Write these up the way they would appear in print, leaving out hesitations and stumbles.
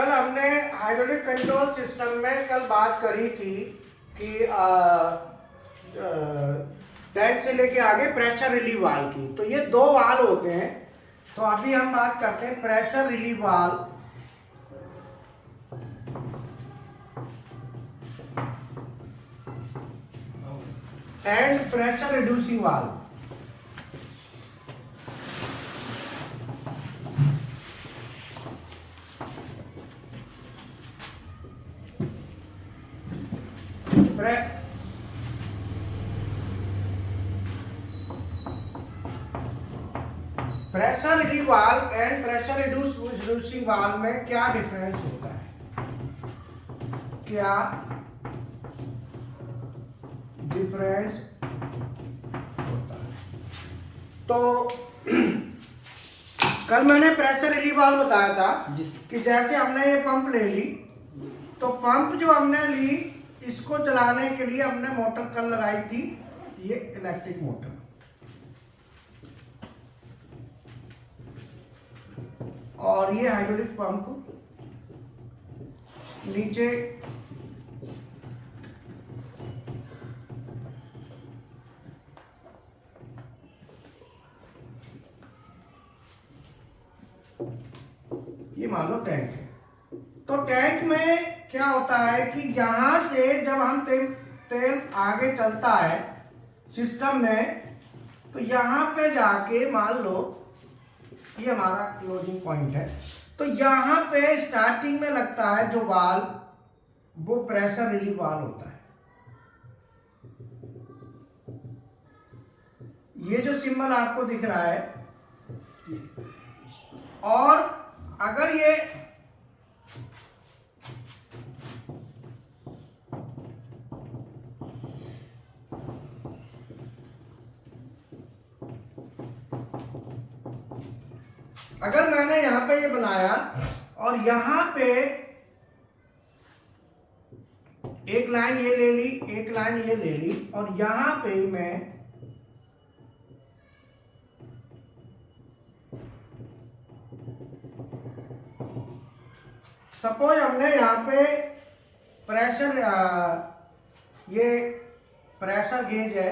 कल हमने hydraulic control system में कल बात करी थी कि टैंक से लेके आगे प्रेशर रिलीव वाल्व की। तो ये दो वाल्व होते हैं। तो अभी हम बात करते हैं pressure relieve valve and pressure reducing valve. Pressure relieve valve and pressure reducing valve में क्या डिफरेंस होता है, क्या डिफरेंस होता है? तो कल मैंने प्रेशर रिलीव वाल्व बताया था कि जैसे हमने ये पंप ले ली, तो पंप जो हमने ली इसको चलाने के लिए हमने मोटर कल लगाई थी, ये इलेक्ट्रिक मोटर। और ये हाइड्रोलिक पंप नीचे ये मान लो टैंक है। तो टैंक में क्या होता है कि यहां से जब हम तेल आगे चलता है सिस्टम में, तो यहां पे जाके मान लो ये हमारा क्लोजिंग पॉइंट है, तो यहां पे स्टार्टिंग में लगता है जो वाल्व, वो प्रेशर रिलीव वाल्व होता है। ये जो सिंबल आपको दिख रहा है, और अगर ये अगर मैंने यहां पे ये बनाया और यहां पे एक लाइन ये ले ली, एक लाइन ये ले ली, और यहां पे मैं सपोज हमने यहां पे प्रेशर, ये प्रेशर गेज है,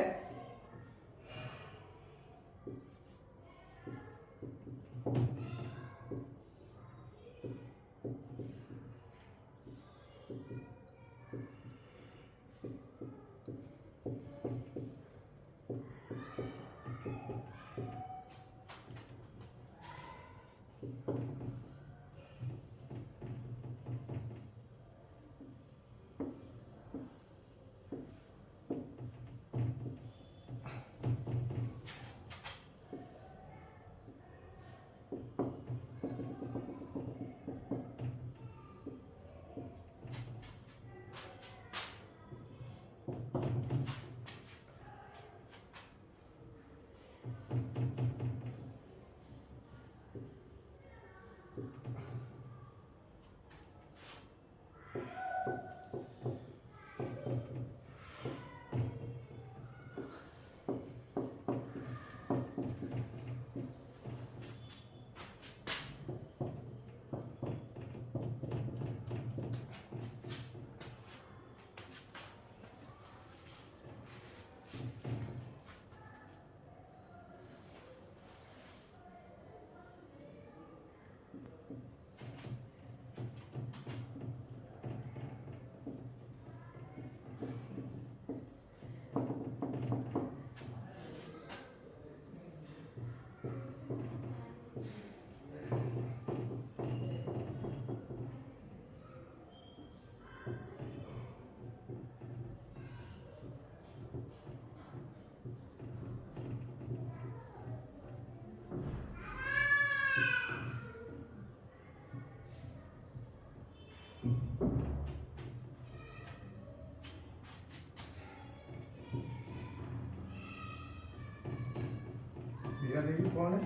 मेरा लेडी कौन है?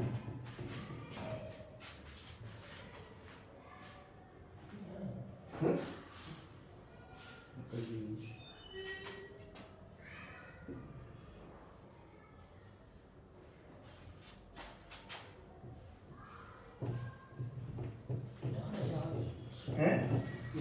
हैं? वो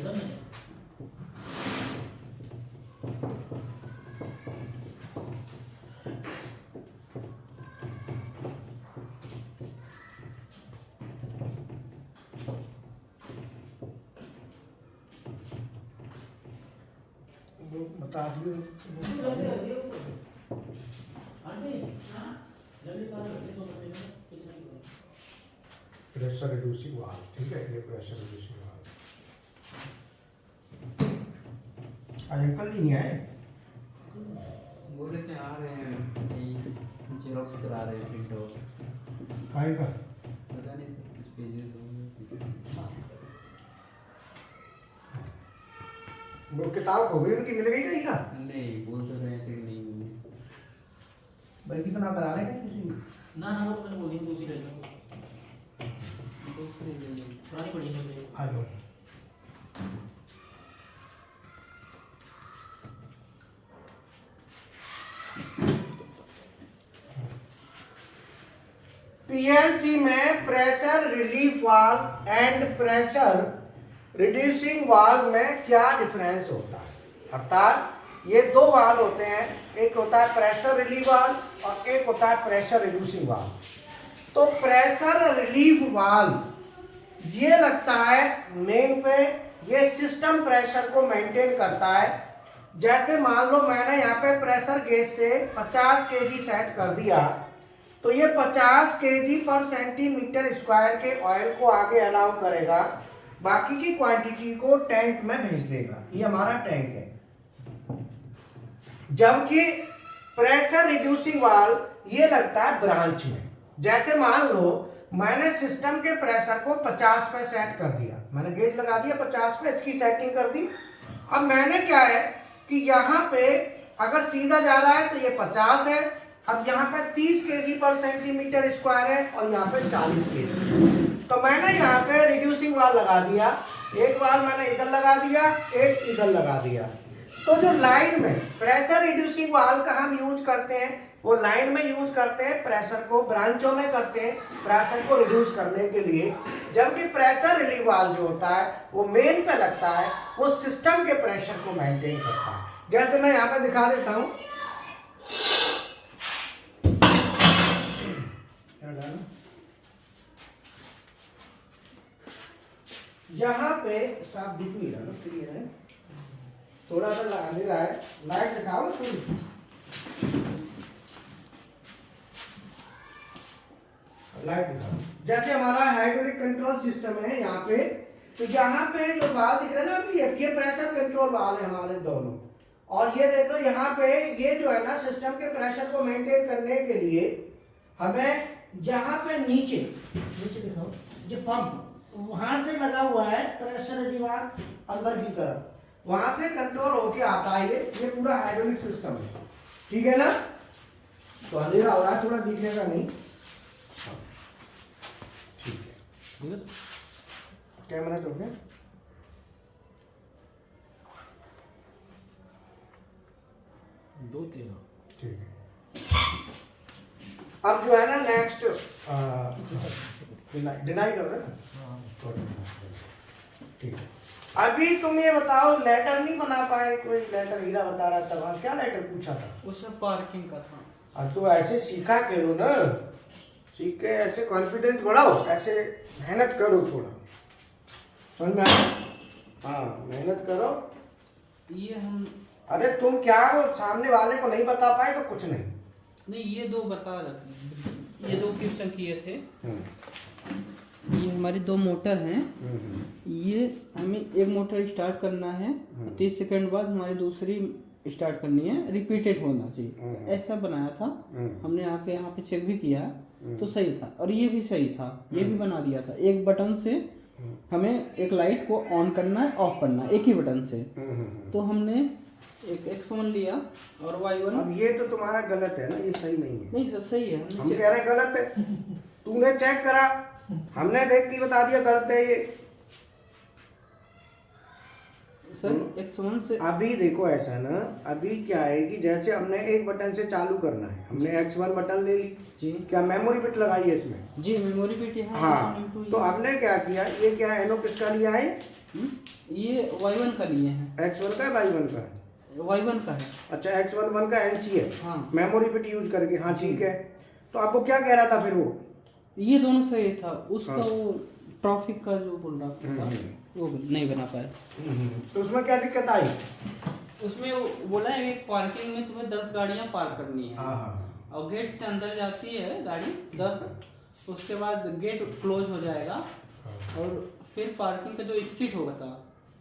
बता दियो। प्रेशर रिड्यूसिंग वाल्व, ठीक है, ये प्रेशर रिड्यूसिंग वाल्व। आज अंकल जी नहीं आए? बोले थे आ रहे हैं, कहीं जेरोक्स करा रहे हैं प्रिंट आउट। आएगा पता नहीं सर, कुछ पेजेस होंगे। वो किताब हो गई उनकी, मिल गई कहीं ना? नहीं, बोल तो रहे थे कि नहीं होंगे। भाई कितना करा रहे हैं किसी? ना वो तो मैंने बोली दूसरी ले लो, दूसरे ले लो। पुरानी पड़ी है। आ जाओ। पीएलसी में pressure relief valve and pressure reducing valve में क्या डिफरेंस होता है? अर्थात ये दो वाल्व होते हैं, एक होता है प्रेशर रिलीफ वाल्व और एक होता है प्रेशर रिड्यूसिंग वाल्व। तो प्रेशर रिलीफ वाल्व ये लगता है मेन पे, ये सिस्टम प्रेशर को मेंटेन करता है। जैसे मान लो मैंने यहाँ पे प्रेशर गेज से 50 केजी सेट कर दिया, तो ये 50 केजी पर सेंटीमीटर स्क्वायर के ऑयल को आगे अलाउ करेगा, बाकी की क्वांटिटी को टैंक में भेज देगा। ये हमारा टैंक है। जबकि प्रेशर रिड्यूसिंग वाल्व ये लगता है ब्रांच में। जैसे मान लो मैंने सिस्टम के प्रेशर को 50 पे सेट कर दिया, मैंने गेज लगा दिया 50 पे, इसकी सेटिंग कर दी। अब मैंने क्या है कि यहाँ पे अगर सीधा जा रहा है तो ये 50 है, अब यहाँ पे 30 केजी पर सेंटीमीटर स्क्वायर है और यहाँ पे 40 केजी। तो मैंने यहाँ पे रिड्यूसिंग वाल्व लगा दिया, एक वाल्व मैंने इधर लगा दिया, एक इधर लगा दिया। तो जो लाइन में प्रेशर रिड्यूसिंग वाल्व का हम यूज करते हैं, वो लाइन में यूज करते हैं, प्रेशर को ब्रांचों में करते हैं प्रेशर को रिड्यूस करने के लिए। जबकि प्रेशर रिलीफ वाल्व जो होता है वो मेन पे लगता है, वो सिस्टम के प्रेशर को मेंटेन करता है। जैसे मैं यहाँ पे दिखा देता हूँ, यहाँ पे साफ दिख नहीं रहा ना, क्लियर है, थोड़ा सा लगा दे रहा है, लाइट दिखाओ थोड़ी। लाइट दिखाओ। जैसे हमारा हाइड्रोलिक कंट्रोल सिस्टम है यहाँ पे, तो यहाँ पे जो वाल्व दिख रहा है ना अभी, ये प्रेशर कंट्रोल वाल्व है हमारे दोनों। और ये देख लो यहाँ पे, ये जो है ना सिस्टम के प्रेशर को मेंटेन करने के लिए हमें यहाँ पे नीचे दिखाओ, जो पंप वहां से लगा हुआ है प्रेशर दीवार अंदर की तरफ, वहां से कंट्रोल होके आता है। ये पूरा हाइड्रोलिक सिस्टम है, ठीक है ना? तो अंधेरा हो रहा है, थोड़ा दिखने का नहीं, ठीक है। कैमरा तो क्या, दो 13 ठीक है। अब जो है ना नेक्स्ट डिनाई कर रहे हैं, ठीक है। अभी तुम ये बताओ, लेटर नहीं बना पाए? कोई लेटर हीरा बता रहा था वहाँ, क्या लेटर पूछा था? उसमें पार्किंग का था। अब तो ऐसे सीखा करो ना, सीख के ऐसे कॉन्फिडेंस बढ़ाओ, ऐसे मेहनत करो थोड़ा, समझ में आया? हाँ मेहनत करो। ये हम, अरे तुम क्या वो सामने वाले को नहीं बता पाए तो कुछ नहीं। ये दो बता, ये दो क्वेश्चन किए थे। ये हमारी दो मोटर हैं, ये हमें एक मोटर स्टार्ट करना है, 30 सेकंड बाद हमारी दूसरी स्टार्ट करनी है, रिपीटेड होना चाहिए, ऐसा बनाया था हमने। आके यहाँ पे चेक भी किया तो सही था, और ये भी सही था, ये भी बना दिया था। एक बटन से हमें एक लाइट को ऑन करना है, ऑफ करना है, एक ही बटन से। तो हमने एक X1 लिया और Y1। अब ये तो तुम्हारा गलत है ना, ये सही नहीं है। नहीं सर सही है, हम कह रहे गलत है, तूने चेक करा, हमने देख के बता दिया गलत है ये। सर X1 से अभी देखो ऐसा ना, अभी क्या है कि जैसे हमने एक बटन से चालू करना है, हमने X1 बटन ले ली जी, क्या मेमोरी बिट लगाई है इसमें? जी मेमोरी बिट है। हाँ, तो हमने क्या किया, ये क्या है, एनो किसका लिया है? ये Y1 का लिए हैं, X1 का है Y1 का है? Y1 का है। अच्छा X11 का NC है, हाँ मेमोरी फिट यूज करके, हाँ ठीक है। तो आपको क्या कह रहा था फिर वो? ये दोनों सही था, उसका हाँ। वो ट्रैफिक का जो बोल रहा था वो नहीं बना पाया। तो उसमें क्या दिक्कत आई? उसमें वो बोला है एक पार्किंग में तुम्हें 10 गाड़ियां पार्क करनी है, हाँ हाँ और गेट से अंदर जाती है गाड़ी 10, उसके बाद गेट क्लोज हो जाएगा और फिर पार्किंग का जो एग्जिट होगा था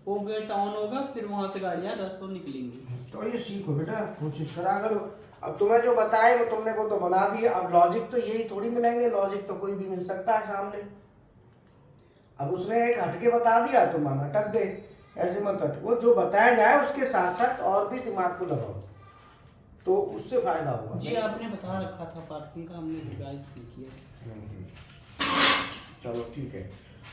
वो गेट ऑन होगा, फिर वहां से गाड़ियां 10 निकलेंगी। तो ये सीखो बेटा, कोशिश करा करो। अब तुम्हें जो बताए वो तुमने को तो बना दिया, अब लॉजिक तो यही थोड़ी मिलेंगे, लॉजिक तो कोई भी मिल सकता है सामने। अब उसने एक हटके बता दिया तो मन अटक गए, ऐसे मत अटको, जो बताया जाए उसके साथ साथ और भी दिमाग को लगाओ तो उससे फायदा होगा। जी आपने बता रखा था पार्किंग का, हमने रिवाइज भी किया। चलो ठीक है।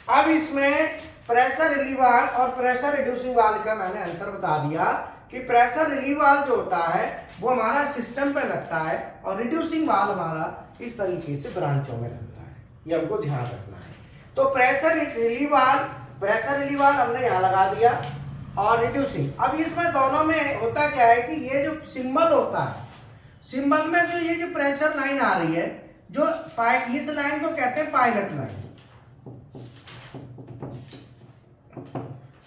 अब इसमें प्रेशर रिलीव वाल्व और प्रेशर रिड्यूसिंग वाल्व का मैंने अंतर बता दिया कि प्रेशर रिलीव वाल्व जो होता है वो हमारा सिस्टम पे लगता है और रिड्यूसिंग वाल्व हमारा इस तरीके से ब्रांचों में लगता है, ये हमको ध्यान रखना है। तो प्रेशर रिलीव वाल्व हमने यहाँ लगा दिया और रिड्यूसिंग। अब इसमें दोनों में होता क्या है कि ये जो सिंबल होता है, सिंबल में जो ये जो प्रेशर लाइन आ रही है, जो इस लाइन को कहते हैं पायलट लाइन।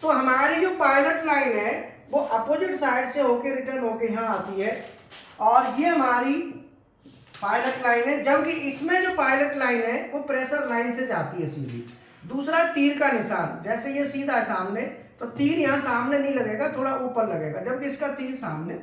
तो हमारी जो पायलट लाइन है वो अपोजिट साइड से होके रिटर्न होके यहाँ आती है और ये हमारी पायलट लाइन है, जबकि इसमें जो पायलट लाइन है वो प्रेशर लाइन से जाती है सीधी। दूसरा तीर का निशान, जैसे ये सीधा है सामने तो तीर यहाँ सामने नहीं लगेगा, थोड़ा ऊपर लगेगा, जबकि इसका तीर सामने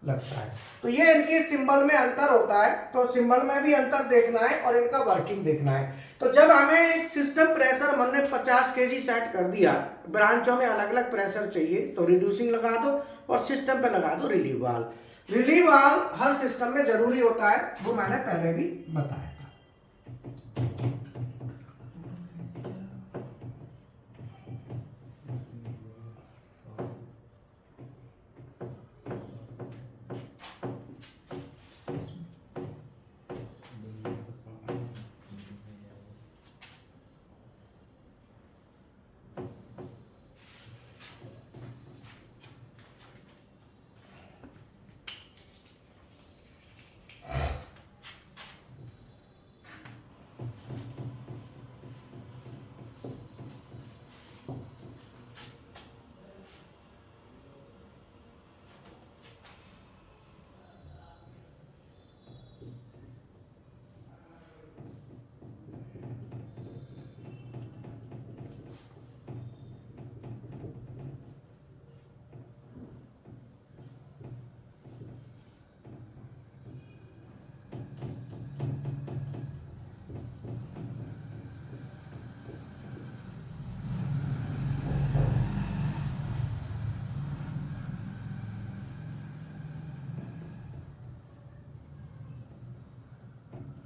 लगता है। तो ये इनके सिंबल में अंतर होता है, तो सिंबल में भी अंतर देखना है और इनका वर्किंग देखना है। तो जब हमें एक सिस्टम प्रेशर हमने 50 kg सेट कर दिया, ब्रांचों में अलग अलग प्रेशर चाहिए तो रिड्यूसिंग लगा दो और सिस्टम पे लगा दो रिलीव वाल्व। रिलीव वाल्व हर सिस्टम में जरूरी होता है, वो मैंने पहले भी बताया था।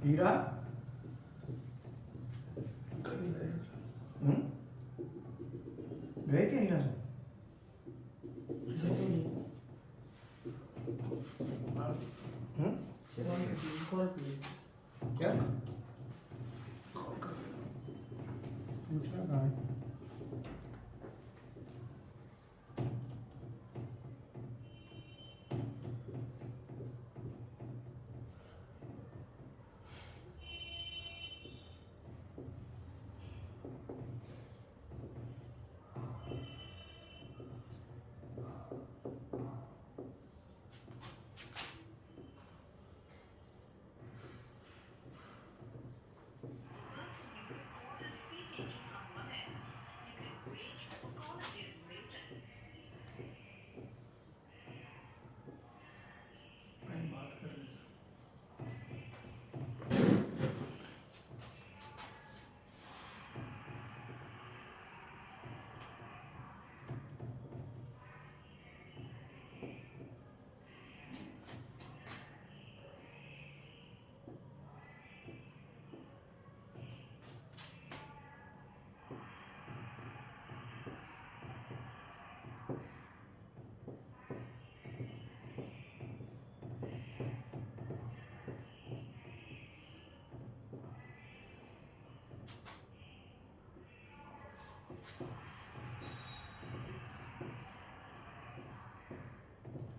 हीरा गए क्या हीरा से? क्या पूछना कहाँ है?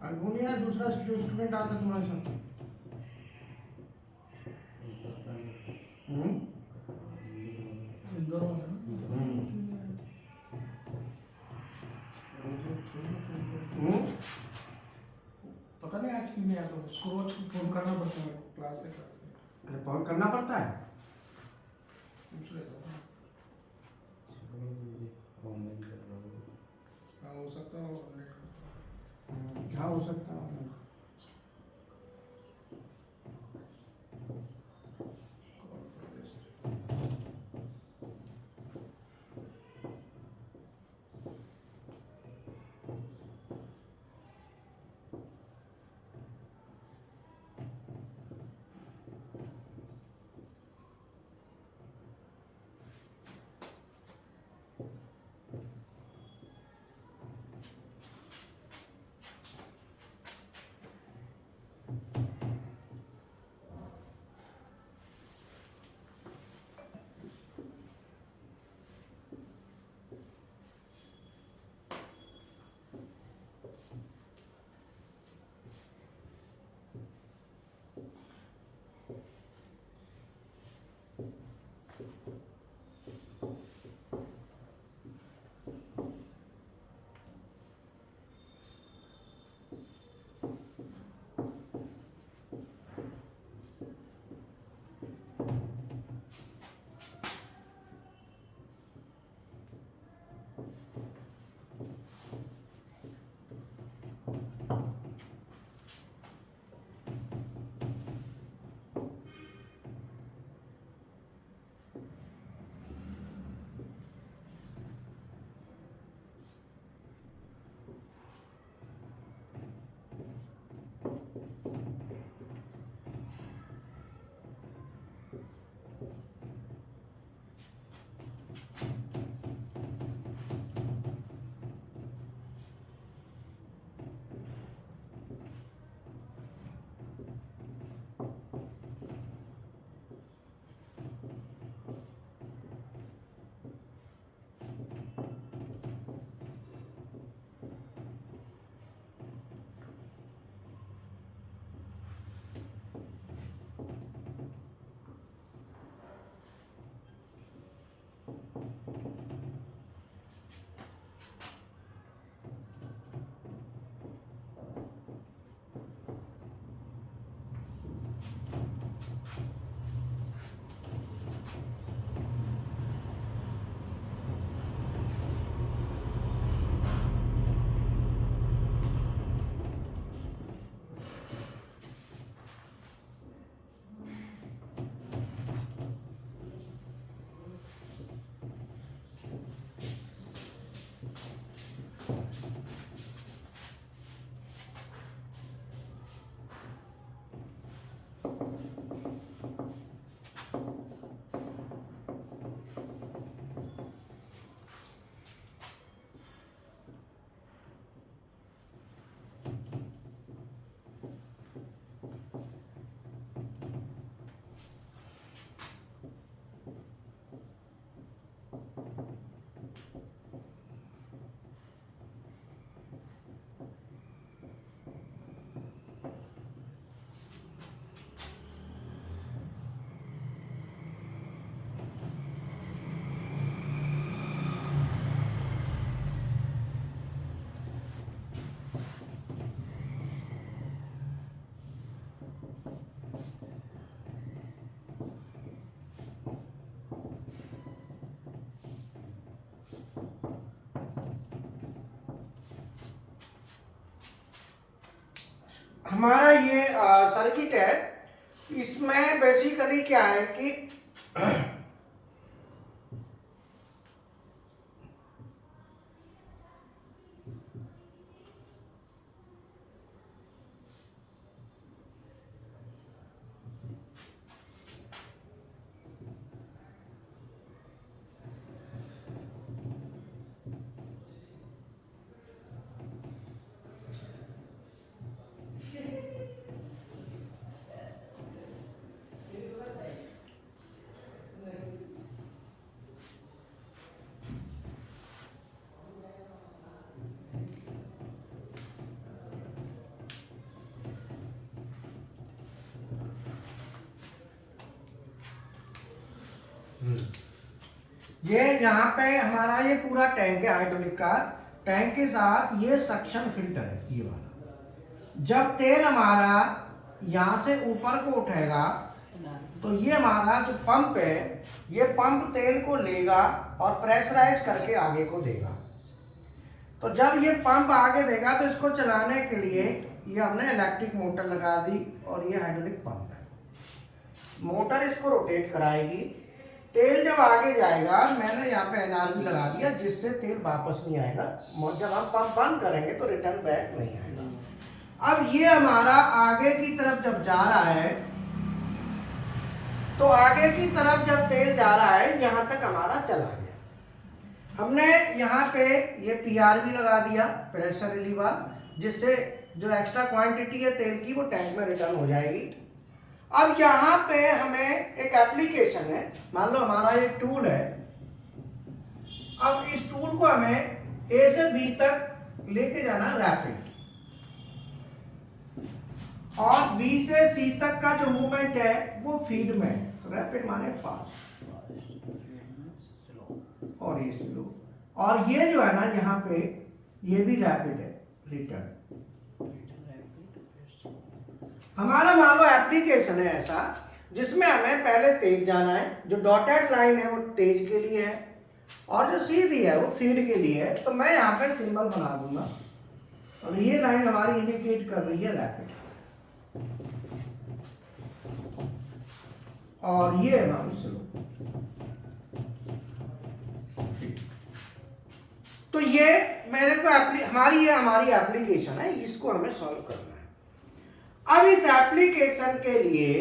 और वो नहीं है दूसरा जो स्टूडेंट आता तुम्हारे साथ। हम्म इंदौर वाला ना? हम्म पता नहीं आज क्यों नहीं आता, उसको रोज फोन करना पड़ता है, क्लास से अरे फोन करना पड़ता है। पूछ लेता हूँ। हाँ हो सकता है online। क्या हो सकता है। Call progress। हमारा ये सर्किट है, इसमें बेसिकली क्या है कि ये यहाँ पे हमारा ये पूरा टैंक है हाइड्रोलिक का। टैंक के साथ ये सक्शन फिल्टर है, ये वाला। जब तेल हमारा यहाँ से ऊपर को उठेगा तो ये हमारा जो पंप है, ये पंप तेल को लेगा और प्रेशराइज करके आगे को देगा। तो जब ये पंप आगे देगा तो इसको चलाने के लिए ये हमने इलेक्ट्रिक मोटर लगा दी और ये हाइड्रोलिक पंप है। मोटर इसको रोटेट कराएगी। तेल जब आगे जाएगा, मैंने यहाँ पे एनआरबी लगा दिया जिससे तेल वापस नहीं आएगा। जब हम पंप बंद करेंगे तो रिटर्न बैक नहीं आएगा। अब ये हमारा आगे की तरफ जब जा रहा है, तो आगे की तरफ जब तेल जा रहा है, यहाँ तक हमारा चला गया। हमने यहाँ पे ये पीआरबी लगा दिया, प्रेशर रिलीवर, जिससे जो एक्स्ट्रा क्वांटिटी है तेल की वो टैंक में रिटर्न हो जाएगी। अब यहाँ पे हमें एक एप्लीकेशन है, मान लो हमारा एक टूल है। अब इस टूल को हमें ए से बी तक लेके जाना रैपिड, और बी से सी तक का जो मूवमेंट है वो फीड में। रैपिड माने फास्ट और ये स्लो, और ये जो है ना यहाँ पे ये भी रैपिड है, रिटर्न। हमारा मान लो एप्लीकेशन है ऐसा जिसमें हमें पहले तेज जाना है। जो डॉटेड लाइन है वो तेज के लिए है और जो सीधी है वो फीड के लिए है। तो मैं यहाँ पे सिंबल बना दूंगा और ये लाइन हमारी इंडिकेट कर रही है रैपिड, और ये हमारी स्लो। तो ये मेरे को हमारी एप्लीकेशन है, इसको हमें सॉल्व करना है। अब इस एप्लीकेशन के लिए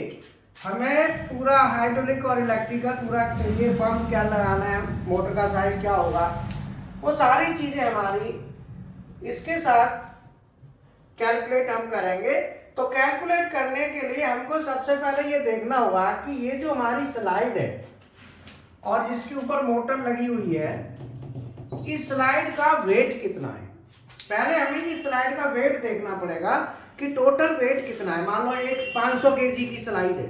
हमें पूरा हाइड्रोलिक और इलेक्ट्रिकल पूरा चाहिए। पंप क्या लगाना है, मोटर का साइज क्या होगा, वो सारी चीजें हमारी इसके साथ कैलकुलेट हम करेंगे। तो कैलकुलेट करने के लिए हमको सबसे पहले ये देखना होगा कि ये जो हमारी स्लाइड है और जिसके ऊपर मोटर लगी हुई है, इस स्लाइड का वेट कितना है। पहले हमें इस स्लाइड का वेट देखना पड़ेगा कि टोटल वेट कितना है। मान लो एक 500 केजी की स्लाइड है,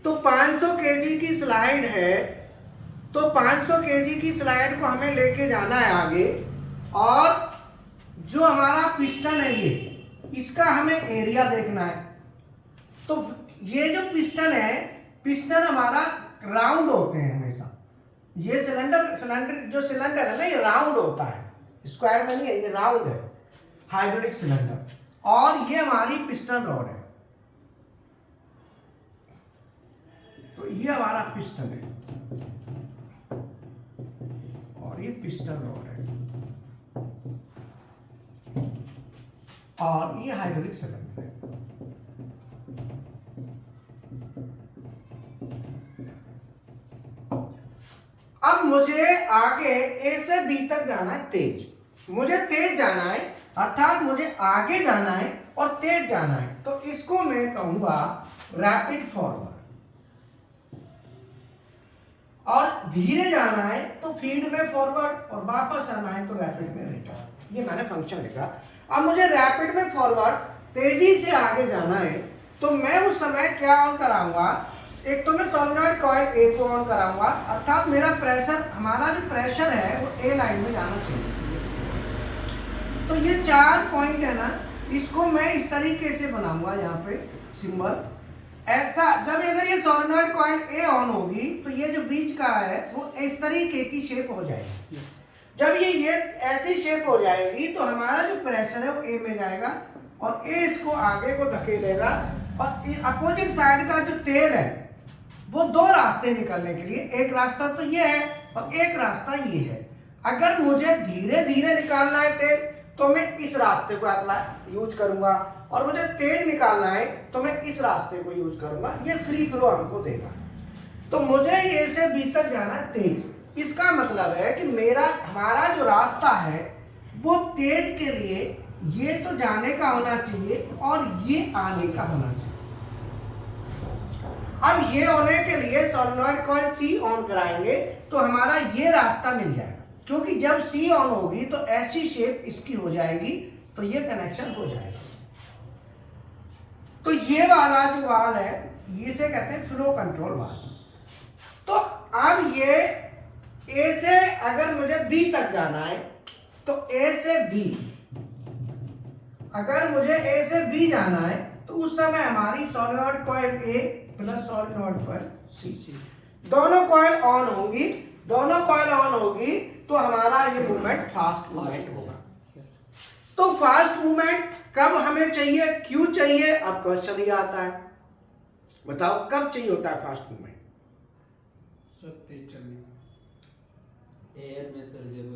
तो 500 केजी की स्लाइड है, तो 500 केजी की स्लाइड को हमें लेके जाना है आगे, और जो हमारा पिस्टन है ये, इसका हमें एरिया देखना है। तो ये जो पिस्टन है, पिस्टन हमारा राउंड होते हैं हमेशा। ये सिलेंडर है ना, ये राउंड होता है, स्क्वायर में नहीं है, ये राउंड है हाइड्रोलिक सिलेंडर। और ये हमारी पिस्टन रॉड है, तो ये हमारा पिस्टन है और ये पिस्टन रॉड है, और ये हाइड्रोलिक सिलेंडर है। अब मुझे आगे ए से बी तक जाना है तेज। मुझे तेज जाना है, अर्थात मुझे आगे जाना है और तेज जाना है, तो इसको मैं कहूंगा रैपिड फॉरवर्ड। और धीरे जाना है तो फीड में फॉरवर्ड, और वापस आना है तो रैपिड में रिटर्न। ये मैंने फंक्शन लिखा। अब मुझे रैपिड में फॉरवर्ड तेजी से आगे जाना है, तो मैं उस समय क्या ऑन कराऊंगा, एक तो मैं सोलेनॉइड कॉइल ए को ऑन कराऊंगा, अर्थात मेरा प्रेशर, हमारा जो प्रेशर है वो ए लाइन में जाना चाहिए। तो ये 4 पॉइंट है ना, इसको मैं इस तरीके से बनाऊंगा यहाँ पे सिंबल ऐसा। जब अगर ये सोलेनॉइड कॉइल ए ऑन होगी तो ये जो बीच का है वो इस तरीके की शेप हो जाएगी। जब ये ऐसी शेप हो जाएगी तो हमारा जो प्रेशर है वो ए में जाएगा और ए इसको आगे को धकेलेगा, और अपोजिट साइड का जो तेल है वो 2 रास्ते निकलने के लिए, एक रास्ता तो ये है और एक रास्ता ये है। अगर मुझे धीरे धीरे निकालना है तेल तो मैं इस रास्ते को यूज करूंगा, और मुझे तेज निकालना है तो मैं इस रास्ते को यूज करूंगा। ये फ्री फ्लो हमको देगा। तो मुझे ए से बी तक जाना है तेज। इसका मतलब है कि हमारा जो रास्ता है वो तेज के लिए ये तो जाने का होना चाहिए और ये आने का होना चाहिए। अब ये होने के लिए सोलेनॉइड कॉइल सी ऑन कराएंगे तो हमारा ये रास्ता मिल जाएगा, क्योंकि जब सी ऑन होगी तो ऐसी शेप इसकी हो जाएगी, तो ये कनेक्शन हो जाएगा। तो ये वाला जो वाल है इसे कहते हैं फ्लो कंट्रोल वाल। तो अब ये ए से अगर मुझे बी तक जाना है तो ए से बी, अगर मुझे ए से बी जाना है तो उस समय हमारी सोलेनॉइड कॉइल ए प्लस सोलेनॉइड कॉइल सी, दोनों कॉइल ऑन होगी, दोनों कॉइल ऑन होगी तो हमारा ये मूवमेंट फास्ट मूवमेंट होगा। तो फास्ट मूवमेंट कब हमें चाहिए, क्यों चाहिए, अब क्वेश्चन ही आता है, बताओ कब चाहिए होता है फास्ट मूवमेंट? सर तेज चलने एयर में सर जब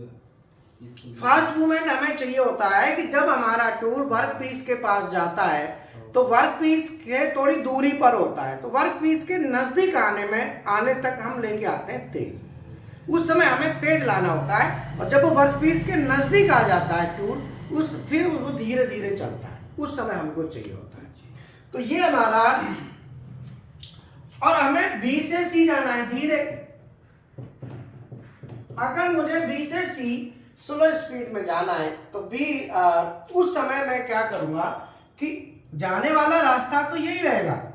फास्ट मूवमेंट हमें चाहिए होता है कि जब हमारा टूल वर्क पीस के पास जाता है तो वर्क पीस के थोड़ी दूरी पर होता है, तो वर्क पीस के नजदीक आने तक हम लेके आते हैं तेज, उस समय हमें तेज लाना होता है। और जब वो वर्क पीस के नजदीक आ जाता है टूल, फिर वो धीरे धीरे चलता है, उस समय हमको चाहिए होता है। तो ये हमारा, और हमें बी से सी जाना है धीरे। अगर मुझे बी से सी स्लो स्पीड में जाना है तो बी उस समय मैं क्या करूंगा कि जाने वाला रास्ता तो यही रहेगा,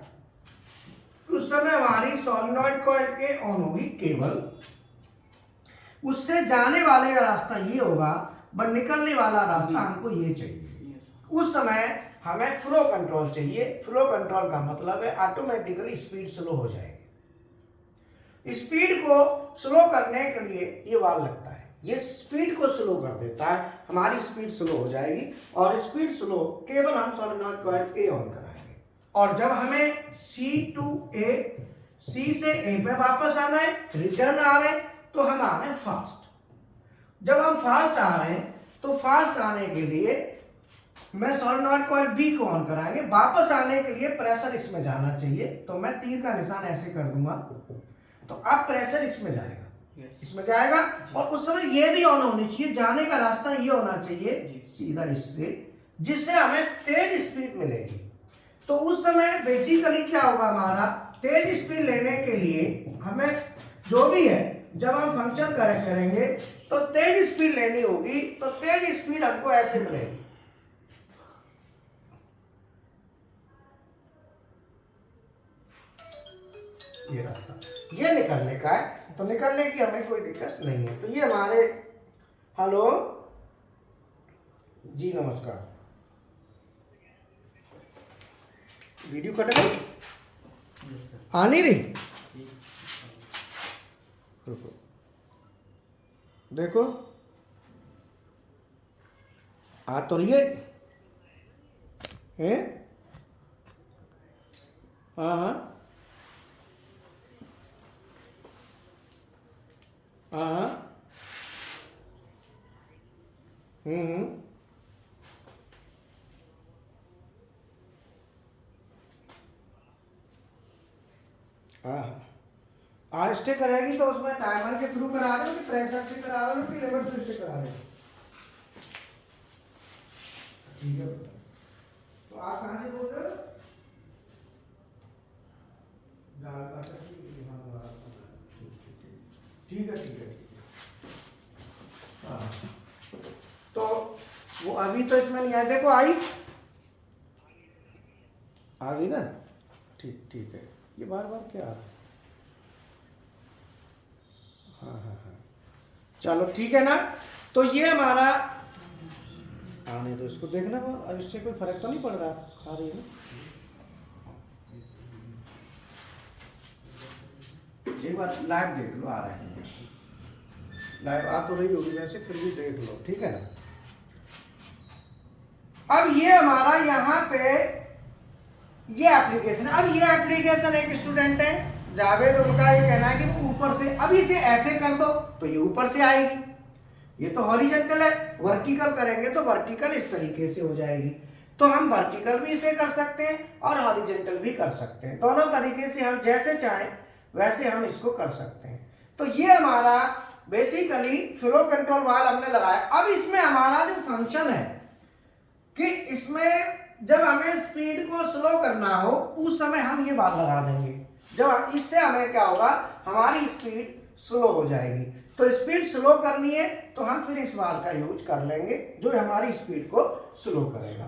उस समय हमारी सोलेनॉइड कॉइल के ऑन होगी केवल, उससे जाने वाले का रास्ता ये होगा, बट निकलने वाला रास्ता हमको ये चाहिए। उस समय हमें फ्लो कंट्रोल चाहिए। फ्लो कंट्रोल का मतलब है ऑटोमेटिकली स्पीड स्लो हो जाएगी। स्पीड को स्लो करने के लिए ये वाल्व लगता है, ये स्पीड को स्लो कर देता है, हमारी स्पीड स्लो हो जाएगी। और स्पीड स्लो केवल हम सोलेनॉइड कॉइल ए ऑन कराएंगे। और जब हमें सी टू ए, सी से ए पे वापस आना है, रिटर्न आ रहे हैं, तो हम आ रहे हैं फास्ट। जब हम फास्ट आ रहे हैं तो फास्ट आने के लिए मैं सोलेनॉइड कॉइल बी को ऑन कराएंगे। वापस आने के लिए प्रेशर इसमें जाना चाहिए, तो मैं तीर का निशान ऐसे कर दूंगा, तो अब प्रेशर इसमें जाएगा, इसमें जाएगा। और उस समय ये भी ऑन होनी चाहिए, जाने का रास्ता ये होना चाहिए सीधा इससे, जिससे हमें तेज स्पीड मिलेगी। तो उस समय बेसिकली क्या होगा, हमारा तेज स्पीड लेने के लिए हमें जो भी है, जब हम फंक्शन करेंगे तो तेज स्पीड लेनी होगी, तो तेज स्पीड हमको ऐसे मिलेगी। ये रास्ता ये निकलने का है, तो निकलने की हमें कोई दिक्कत नहीं है। तो ये हमारे, हेलो जी नमस्कार, वीडियो कट गई, आ नहीं रही, रुको देखो आ तो रही है, हाँ हाँ हाँ, स्टे करेगी तो उसमें टाइमर के थ्रू करा रहे हो कि प्रेशर से करा रहे हो कि लेवल स्विच से करा रहे हो? ठीक है, तो आप कहाँ से बोल रहे हो? ठीक है। हाँ, तो वो अभी तो इसमें नहीं आया, देखो आ गई ना, ठीक है। ये बार क्या आ रहा है? हाँ, चलो ठीक है ना। तो ये हमारा आने दो, इसको देखना, इससे कोई फर्क तो नहीं पड़ रहा, आ रही है एक बार लाइव देख लो, आ रहा है लाइव, आ तो रही होगी वैसे, फिर भी देख लो, ठीक है ना। अब ये हमारा यहाँ पे ये एप्लीकेशन है। अब ये एप्लीकेशन एक स्टूडेंट है जावेद, उनका ये कहना है कि वो ऊपर से, अब इसे ऐसे कर दो तो ये ऊपर से आएगी। ये तो हॉरिजॉन्टल है, वर्टिकल करेंगे तो वर्टिकल इस तरीके से हो जाएगी। तो हम वर्टिकल भी इसे कर सकते हैं और हॉरिजॉन्टल भी कर सकते हैं, दोनों तरीके से हम जैसे चाहें वैसे हम इसको कर सकते हैं। तो ये हमारा बेसिकली फ्लो कंट्रोल वाल्व हमने लगाया। अब इसमें हमारा जो फंक्शन है कि इसमें जब हमें स्पीड को स्लो करना हो उस समय हम ये वाल्व लगा देंगे। जब इससे हमें क्या होगा, हमारी स्पीड स्लो हो जाएगी। तो स्पीड स्लो करनी है तो हम फिर इस वाल्व का यूज कर लेंगे जो हमारी स्पीड को स्लो करेगा।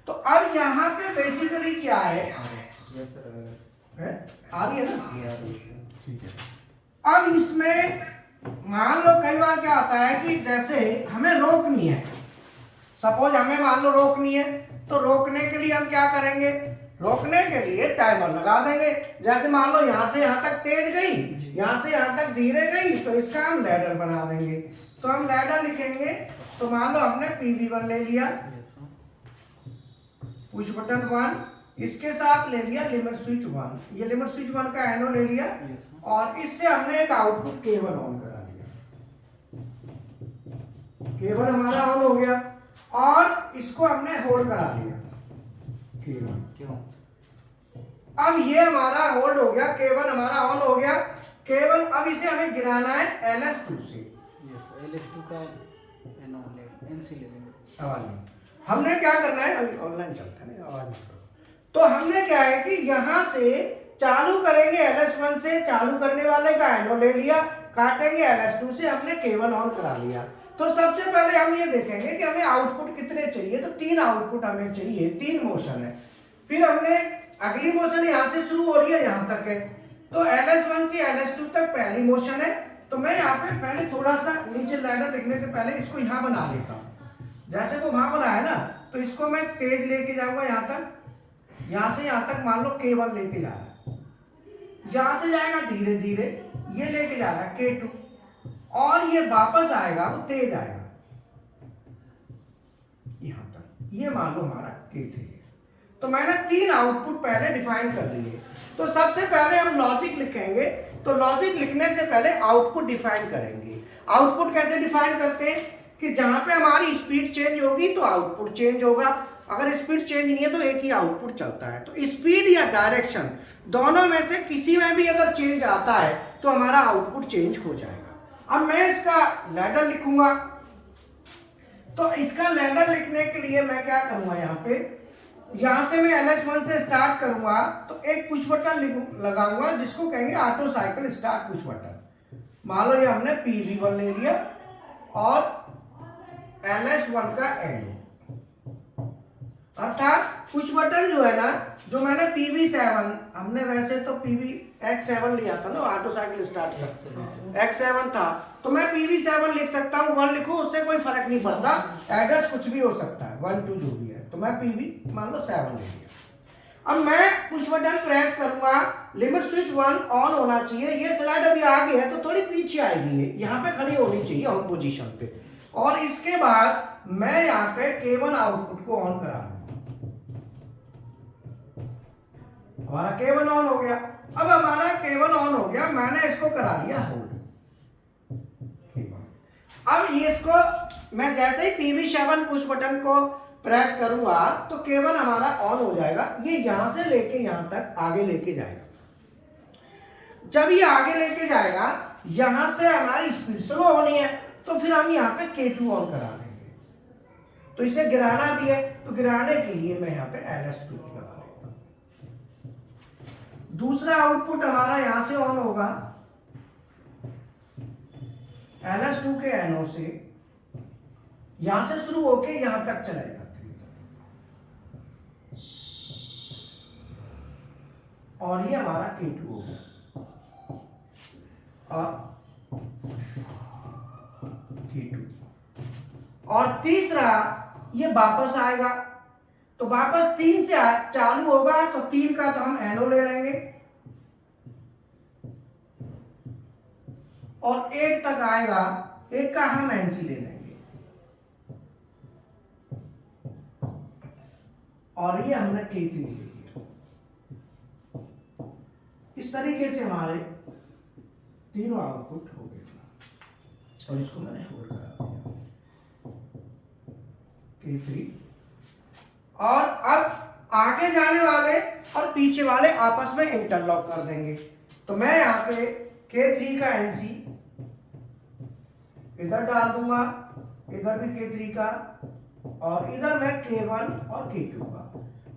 तो अब यहाँ पे बेसिकली क्या है, आ रही है ना, ठीक है। अब इसमें मान लो कई बार क्या होता है कि जैसे हमें रोकनी है, सपोज हमें मान लो रोकनी है, तो रोकने के लिए हम क्या करेंगे, रोकने के लिए टाइमर लगा देंगे। जैसे मान लो यहाँ से यहाँ तक तेज गई, यहाँ से यहाँ तक धीरे गई, तो इसका हम लैडर बना देंगे। तो हम लैडर लिखेंगे, तो मान लो हमने PV1 ले लिया, पुश बटन 1, इसके साथ ले लिया लिमिट स्विच 1, ये लिमिट स्विच 1 का एनो ले लिया, और इससे हमने एक आउटपुट केबल ऑन करा लिया। केबल हमारा ऑन हो गया, और इसको हमने होल्ड करा लिया केबल। अब ये हमारा होल्ड हो गया, केबल हमारा ऑन हो गया। केबल अब इसे हमें गिराना है LS2 से। LS2 का NC ले लेंगे। आवाज नहीं, हमने क्या करना है, अभी ऑनलाइन चलता है ना, आवाज नहीं। तो हमने क्या है कि यहाँ से चालू करेंगे LS1 से, चालू करने वाले का एनो ले लिया, काटेंगे LS2 से, हमने केबल ऑन करा लिया। तो सबसे पहले हम ये देखेंगे कि हमें आउटपुट कितने चाहिए, तो 3 आउटपुट हमें चाहिए, 3 मोशन है। फिर हमने अगली मोशन यहाँ से शुरू हो रही है, यहाँ तक है, तो LS1 से LS2 तक पहली मोशन है। तो मैं यहाँ पे पहले थोड़ा सा नीचे लैडर लिखने से पहले इसको यहाँ बना लेता हूँ, जैसे वो वहां बनाया ना, तो इसको मैं तेज लेके जाऊंगा यहाँ तक, यहाँ से यहाँ तक मान लो केबल लेके जा रहा है, यहाँ से जाएगा धीरे धीरे, ये लेके जा रहा है K2, और ये वापस आएगा, वो तेज आएगा यहाँ तक, ये मान लो हमारा K3 है। तो मैंने 3 आउटपुट पहले डिफाइन कर दिए। तो सबसे पहले हम लॉजिक लिखेंगे, तो लॉजिक लिखने से पहले आउटपुट डिफाइन करेंगे। आउटपुट कैसे डिफाइन करते हैं कि जहां पे हमारी स्पीड चेंज होगी तो आउटपुट चेंज होगा, अगर स्पीड चेंज नहीं है तो एक ही आउटपुट चलता है। तो स्पीड या डायरेक्शन दोनों में से किसी में भी अगर चेंज आता है तो हमारा आउटपुट चेंज हो जाएगा। अब मैं इसका लैडर लिखूंगा, तो इसका लैडर लिखने के लिए मैं क्या करूंगा, यहाँ पे यहाँ से मैं LS1 से स्टार्ट करूंगा, तो एक पुश बटन लगाऊंगा जिसको कहेंगे auto cycle start push button. मान लो ये हमने PV1 ले लिया और LS1 का एंड, अर्थात पुश बटन जो है ना, जो मैंने PV7, हमने वैसे तो X7 लिया था ना ऑटो साइकिल स्टार्ट का, X7 था, तो मैं PV7 लिख सकता हूँ, 1 लिखूं उससे कोई फर्क नहीं पड़ता, एड्रेस कुछ भी हो सकता है, 1 2 जो भी है, तो मैं PV मान लो 7 ले लिया। अब मैं पुश बटन प्रेस करूंगा, लिमिट स्विच 1 ऑन होना चाहिए, ये स्लाइड अभी आगे है तो थोड़ी पीछे आएगी, ये यहाँ पे खड़ी होनी चाहिए होम पोजीशन पे, और इसके बाद मैं यहाँ पे केबल आउटपुट को ऑन करा दूंगा, हमारा केबल ऑन हो गया। अब हमारा केबल ऑन हो गया, मैंने इसको करा दिया होल्ड। अब ये इसको मैं जैसे ही PV7 पुश बटन को प्रेस करूंगा तो केबल हमारा ऑन हो जाएगा, ये यहां से लेके यहां तक आगे लेके जाएगा। जब ये आगे लेके जाएगा, यहां से हमारी स्पीड स्लो होनी है, तो फिर हम यहाँ पे K2 ऑन करा देंगे। तो इसे गिराना भी है, तो गिराने के लिए मैं यहाँ पे LS2 लगा देता हूँ। दूसरा आउटपुट हमारा यहां से ऑन होगा, LS2 के एनो से, यहां से शुरू होके यहां तक चलेगा, और ये हमारा K2 हो गया, और K2, और तीसरा ये वापस आएगा, तो वापस 3 से चालू होगा, तो 3 का तो हम एनो ले लेंगे, और 1 तक आएगा, 1 का हम NC ले लेंगे, और ये हमने K3 ले लिया। इस तरीके से हमारे तीनों आउटपुट हो गए, और इसको मैंने होल्ड करा दिया K3। और अब आगे जाने वाले और पीछे वाले आपस में इंटरलॉक कर देंगे। तो मैं यहाँ पे K3 का NC इधर डाल दूंगा, इधर भी K3 का, और इधर मैं K1 और K2 का।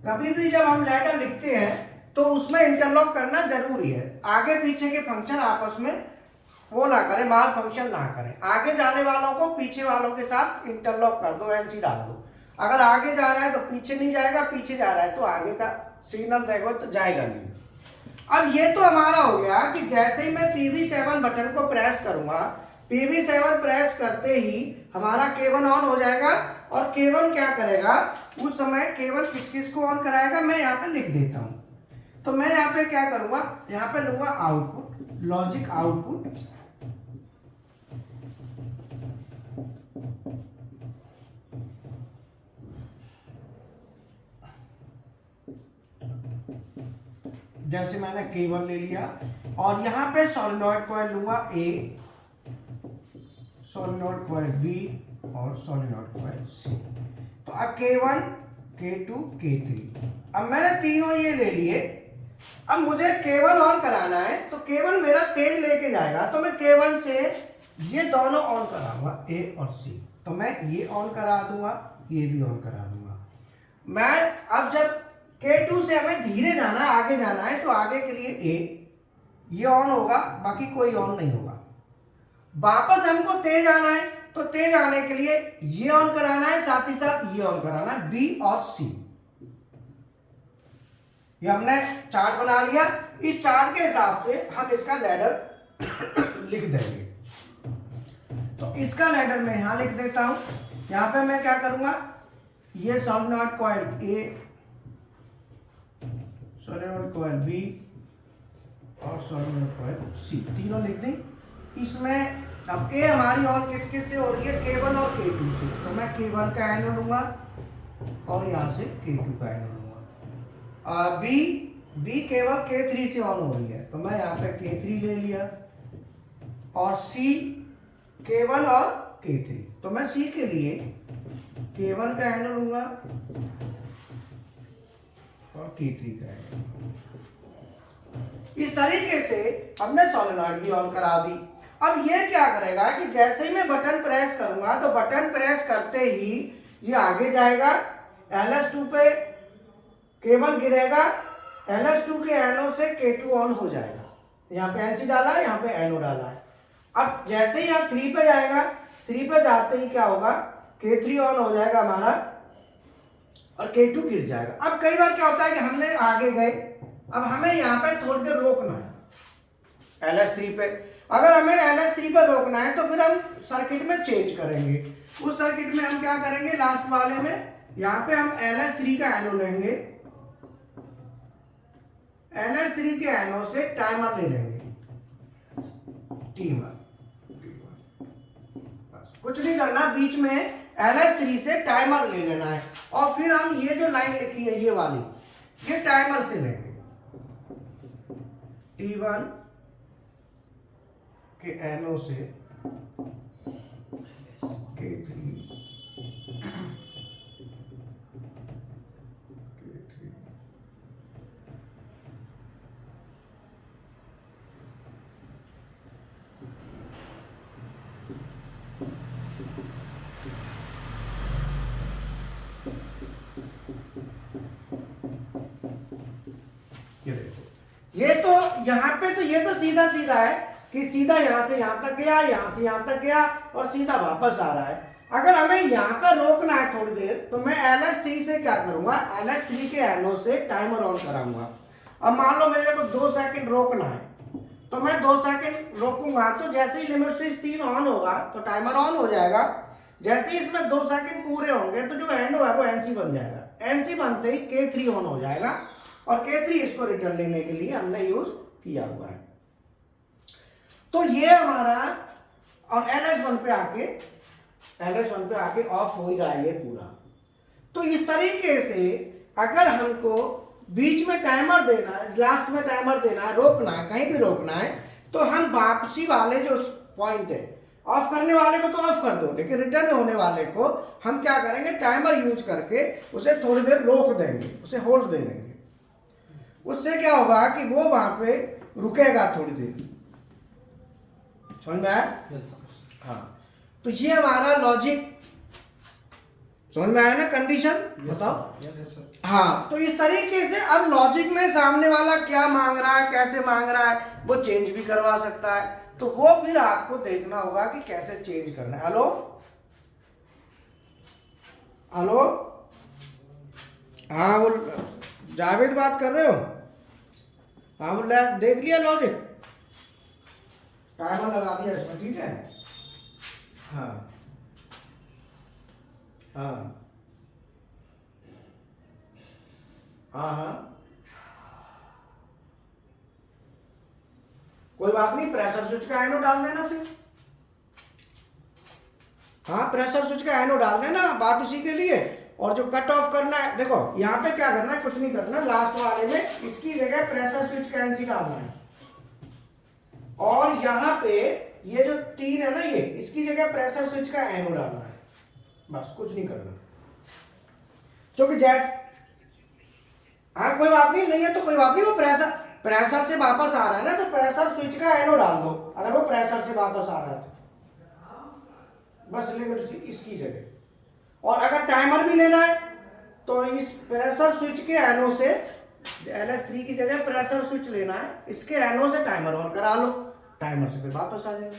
कभी भी जब हम लेटर लिखते हैं तो उसमें इंटरलॉक करना जरूरी है, आगे पीछे के फंक्शन आपस में वो ना करें, माल फंक्शन ना करें, आगे जाने वालों को पीछे वालों के साथ इंटरलॉक कर दो, NC डाल दो। अगर आगे जा रहा है तो पीछे नहीं जाएगा, पीछे जा रहा है तो आगे का सिग्नल देखो तो जाएगा नहीं। अब ये तो हमारा हो गया कि जैसे ही मैं PV7 बटन को प्रेस करूंगा, PV7 प्रेस करते ही हमारा K1 ऑन हो जाएगा। और K1 क्या करेगा, उस समय K1 किस किस को ऑन कराएगा, मैं यहाँ पे लिख देता हूँ। तो मैं यहाँ पे क्या करूंगा, यहाँ पे लूंगा आउटपुट, लॉजिक आउटपुट, जैसे मैंने K1 ले लिया और यहाँ पे सोलेनॉइड कॉइल लूंगा A, सोलेनॉइड कॉइल B और सोलेनॉइड कॉइल C। तो अब K1, K2, K3, अब मैंने तीनों ये ले लिए। अब मुझे K1 ऑन कराना है तो K1 मेरा तेज लेके जाएगा, तो मैं K1 से ये दोनों ऑन कराऊंगा A और C। तो मैं ये ऑन करा दूंगा, ये भी ऑन करा दूंगा। मैं अब जब K2 से हमें धीरे जाना है, आगे जाना है, तो आगे के लिए A ये ऑन होगा, बाकी कोई ऑन नहीं होगा। वापस हमको तेज आना है तो तेज आने के लिए ये ऑन कराना है, साथ ही साथ ये ऑन कराना है, B और C। ये हमने चार्ट बना लिया। इस चार्ट के हिसाब से हम इसका लैडर लिख देंगे। तो इसका लैडर मैं यहां लिख देता हूं। यहां पे मैं क्या करूंगा, ये solenoid coil A, solenoid coil B और सोलेनॉइड कॉइल C, तीनों लिख दें। इसमें अब A हमारी ऑन किस किस से हो रही है, K1 और K2 से। तो मैं K1 का एनो लूंगा और यहाँ से K2 का एनो लूंगा। B केवल K3 से ऑन हो रही है, तो मैं यहाँ पे K3 ले लिया और C K1 और K3। तो मैं C के लिए K1 का एनो लूंगा और K3 का एनो। इस तरीके से हमने सोलेनॉइड भी ऑन करा दी। अब ये क्या करेगा कि जैसे ही मैं बटन प्रेस करूंगा तो बटन प्रेस करते ही ये आगे जाएगा, LS2 पे K1 गिरेगा, LS2 के एनो से K2 ऑन हो जाएगा। यहाँ पे NC डाला है, यहाँ पे एनो डाला है। अब जैसे ही यहाँ 3 पे जाएगा, 3 पे जाते ही क्या होगा, K3 ऑन हो जाएगा हमारा और K2 गिर जाएगा। अब कई बार क्या होता है कि हमने आगे गए, अब हमें यहाँ पे थोड़ी देर रोकना है LS3 पे। अगर हमें LS3 पर रोकना है तो फिर हम सर्किट में चेंज करेंगे। उस सर्किट में हम क्या करेंगे, लास्ट वाले में यहाँ पे हम LS3 का एनो लेंगे, LS3 के एनो से टाइमर ले लेंगे, टीमर। कुछ नहीं करना, बीच में LS3 से टाइमर ले लेना है और फिर हम ये जो लाइन लिखी है ये वाली, ये टाइमर से लेंगे। T1 के एनो से K3, ये तो यहाँ पे तो ये तो सीधा सीधा है कि सीधा यहाँ से यहाँ तक गया, यहाँ से यहाँ तक गया और सीधा वापस आ रहा है। अगर हमें यहाँ पर रोकना है थोड़ी देर तो मैं LS3 से क्या करूंगा, LS3 के एनो से टाइमर ऑन कराऊंगा। अब मान लो मेरे को 2 सेकंड रोकना है तो मैं 2 सेकंड रोकूंगा, तो जैसे ही लिमिट स्विच 3 ऑन होगा तो टाइमर ऑन हो जाएगा। जैसे ही इसमें 2 सेकंड पूरे होंगे तो जो एनो है वो NC बन जाएगा। NC बनते ही K3 ऑन हो जाएगा और K3 इसको रिटर्न लेने के लिए हमने यूज किया हुआ है। तो ये हमारा और LS1 पे आके ऑफ हो ही रहा है ये पूरा। तो इस तरीके से अगर हमको बीच में टाइमर देना है, लास्ट में टाइमर देना है, रोकना है, कहीं भी रोकना है, तो हम वापसी वाले जो पॉइंट है, ऑफ करने वाले को तो ऑफ कर दो, लेकिन रिटर्न होने वाले को हम क्या करेंगे, टाइमर यूज करके उसे थोड़ी देर रोक देंगे, उसे होल्ड दे देंगे। उससे क्या होगा कि वो वहां पे रुकेगा थोड़ी देर। समझ में आया? हाँ, तो ये हमारा लॉजिक समझ में आया ना, कंडीशन बताओ। हाँ, तो इस तरीके से अब लॉजिक में सामने वाला क्या मांग रहा है, कैसे मांग रहा है, वो चेंज भी करवा सकता है। तो वो फिर आपको देखना होगा कि कैसे चेंज करना है। हेलो हेलो, हाँ वो जावेद बात कर रहे हो? हम देख लिया लॉजिक, टाइमर लगा दिया इसमें, ठीक है। हाँ हाँ हाँ हाँ, कोई बात नहीं, प्रेशर स्विच का एनो डाल देना फिर। हाँ, प्रेशर स्विच का एनो डाल देना बात इसी के लिए। और जो कट ऑफ करना है, देखो यहाँ पे क्या करना है, कुछ नहीं करना, लास्ट वाले में इसकी जगह प्रेशर स्विच का एनसी डालना है, और यहाँ पे ये जो 3 है ना, ये इसकी जगह प्रेशर स्विच का एनो डालना है, बस कुछ नहीं करना। क्योंकि जैस हाँ कोई बात नहीं है तो कोई बात नहीं, वो प्रेशर से वापस आ रहा है ना, तो प्रेशर स्विच का एनो डाल दो अगर वो प्रेशर से वापस आ रहा है तो, बस लिमिट इसकी जगह। और अगर टाइमर भी लेना है तो इस प्रेशर स्विच के एनो से, LS3 की जगह प्रेशर स्विच लेना है, इसके एनो से टाइमर ऑन करा लो, टाइमर से फिर वापस आ जाएगा।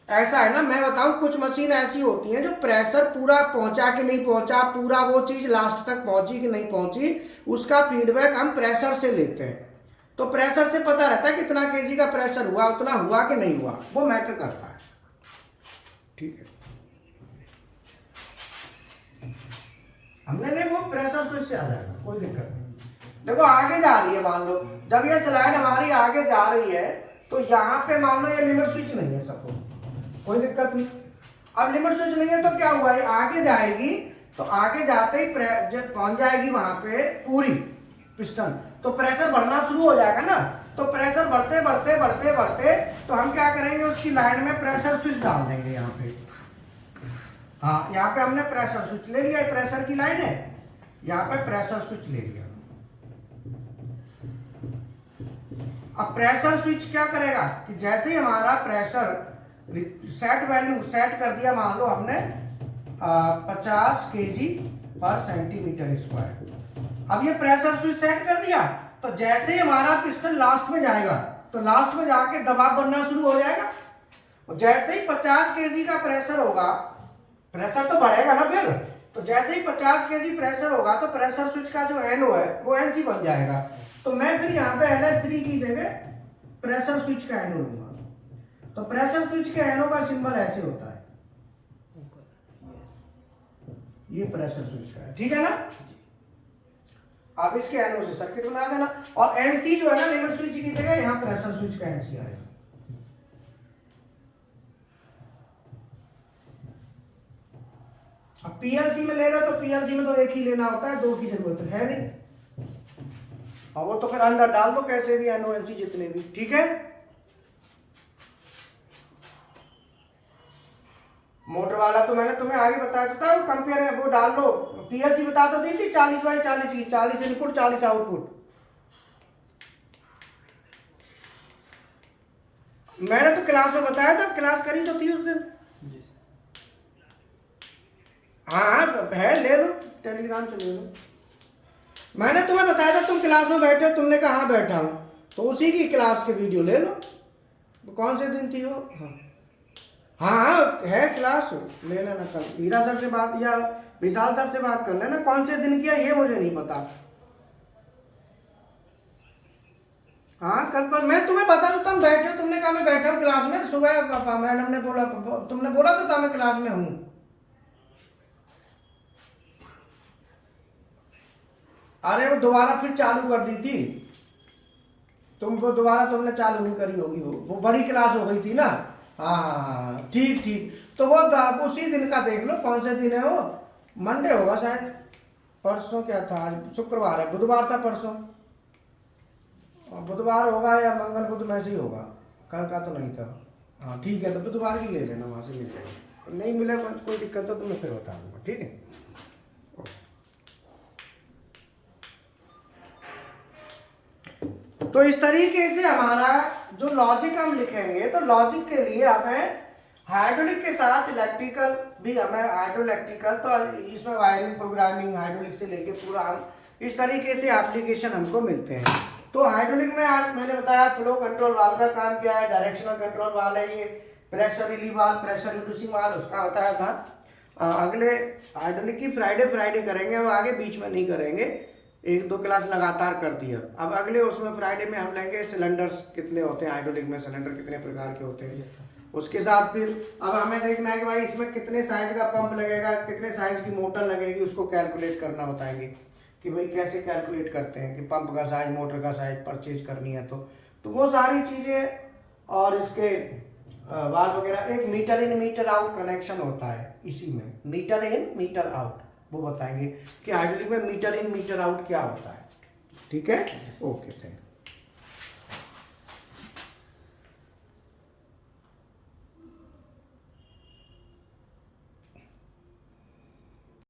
ऐसा है ना, मैं बताऊं कुछ मशीन ऐसी होती हैं जो प्रेशर पूरा पहुंचा कि नहीं पहुंचा, पूरा वो चीज लास्ट तक पहुंची कि नहीं पहुंची, उसका फीडबैक हम प्रेशर से लेते हैं। तो प्रेशर से पता रहता है कितना केजी का प्रेशर हुआ, उतना हुआ कि नहीं हुआ, वो मैटर करता है, ठीक है। हमने नहीं, वो प्रेशर स्विच से आ जाएगा, कोई दिक्कत नहीं। देखो आगे जा रही है, मान लो जब ये स्लाइड हमारी आगे जा रही है तो यहाँ पे मान लो ये लिमिट स्विच नहीं है, सपोज, कोई दिक्कत नहीं। अब लिमिट स्विच नहीं है तो क्या हुआ, आगे जाएगी तो आगे जाते ही जब पहुंच जाएगी वहां पे पूरी पिस्टन, तो प्रेशर बढ़ना शुरू हो जाएगा ना। तो प्रेशर बढ़ते बढ़ते बढ़ते बढ़ते तो हम क्या करेंगे, उसकी लाइन में प्रेशर स्विच डाल देंगे यहाँ पे। हाँ, यहाँ पे हमने प्रेशर स्विच ले लिया, प्रेशर की लाइन है, यहाँ पे प्रेशर स्विच ले लिया। अब प्रेशर स्विच क्या करेगा कि जैसे ही हमारा प्रेशर सेट वैल्यू सेट कर दिया, मान लो हमने 50 kg पर सेंटीमीटर स्क्वायर। अब ये प्रेशर स्विच सेट कर दिया, तो जैसे ही हमारा पिस्टन लास्ट में जाएगा तो लास्ट में जाके दबाव बनना शुरू हो जाएगा। और जैसे ही 50 kg का प्रेशर होगा, प्रेशर तो बढ़ेगा ना फिर, तो जैसे ही 50 kg प्रेशर होगा तो प्रेशर स्विच का जो एनो है वो एनसी बन जाएगा। तो मैं फिर यहाँ पे LS3 की जगह प्रेशर स्विच का एनो लूंगा। तो प्रेशर स्विच के एनो का सिंबल ऐसे होता है, ये प्रेशर स्विच का है, ठीक है ना। आप इसके एनो से सर्किट बना देना, और एनसी जो है ना लिमिट स्विच की जगह यहाँ प्रेशर स्विच का एनसी आएगा। अब PLC में ले रहे हो तो PLC में तो एक ही लेना होता है, 2 की जरूरत है नहीं, और वो तो फिर अंदर डाल दो कैसे भी एनो एनसी जितने भी, ठीक है। मोटर वाला तो मैंने तुम्हें आगे बताया था, वो कंपेयर वो डाल लो, PLC बता तो दी थी 40/40 की, 40 इनपुट 40 आउटपुट। मैंने तो क्लास में बताया था, क्लास करी तो थी उस दिन। हाँ है, ले लो टेलीग्राम से ले लो। मैंने तुम्हें बताया था, तुम क्लास में बैठे हो, तुमने कहा हाँ बैठा हूं, तो उसी की क्लास के वीडियो ले लो। कौन से दिन थी वो? हाँ है क्लास, ले लेना कल। हीरा सर से बात या विशाल सर से बात कर लेना, कौन से दिन किया ये मुझे नहीं पता। हाँ कल पर मैं तुम्हें बता दो, तुम बैठे, तुमने कहा मैं बैठा हूँ क्लास में। सुबह पापा मैडम ने बोला, तुमने बोला तो था मैं क्लास में हूँ। अरे वो दोबारा फिर चालू कर दी थी, तुमको दोबारा तुमने चालू नहीं करी होगी, वो बड़ी क्लास हो गई थी ना। हाँ ठीक ठीक, तो वो उसी दिन का देख लो, कौन से दिन है वो, मंडे होगा शायद, परसों क्या था, आज शुक्रवार है, बुधवार था परसों, बुधवार होगा या मंगल बुध में से ही होगा, कल का तो नहीं था। हाँ ठीक है, तो बुधवार की ले लेना, वहाँ से मिल जाएगा, नहीं मिले कोई दिक्कत तो तुम्हें फिर बता दूंगा, ठीक है। तो इस तरीके से हमारा जो लॉजिक हम लिखेंगे, तो लॉजिक के लिए हमें हाइड्रोलिक के साथ इलेक्ट्रिकल भी, हमें हाइड्रोइलेक्ट्रिकल, तो इसमें वायरिंग प्रोग्रामिंग हाइड्रोलिक से लेके पूरा हम इस तरीके से एप्लीकेशन हमको मिलते हैं। तो हाइड्रोलिक में आज मैंने बताया फ्लो कंट्रोल वाल्व का काम क्या है, डायरेक्शनल कंट्रोल वाल्व है ये, pressure relieve valve, pressure reducing valve उसका बताया था। अगले हाइड्रोलिक की फ्राइडे करेंगे, वो आगे बीच में नहीं करेंगे, 1-2 क्लास लगातार कर दिया। अब अगले उसमें फ्राइडे में हम लेंगे सिलेंडर्स कितने होते हैं, हाइड्रोलिक में सिलेंडर कितने प्रकार के होते हैं। उसके साथ फिर अब हमें देखना है कि भाई इसमें कितने साइज का पंप लगेगा, कितने साइज की मोटर लगेगी, उसको कैलकुलेट करना बताएंगे कि भाई कैसे कैलकुलेट करते हैं कि पंप का साइज, मोटर का साइज परचेज करनी है तो वो सारी चीज़ें और इसके वाल्व वगैरह। एक metre in metre out connection होता है इसी में, मीटर इन मीटर आउट, वो बताएंगे कि हाइड्रोलिक में मीटर इन मीटर आउट क्या होता है। ठीक है, ओके, थैंक यू।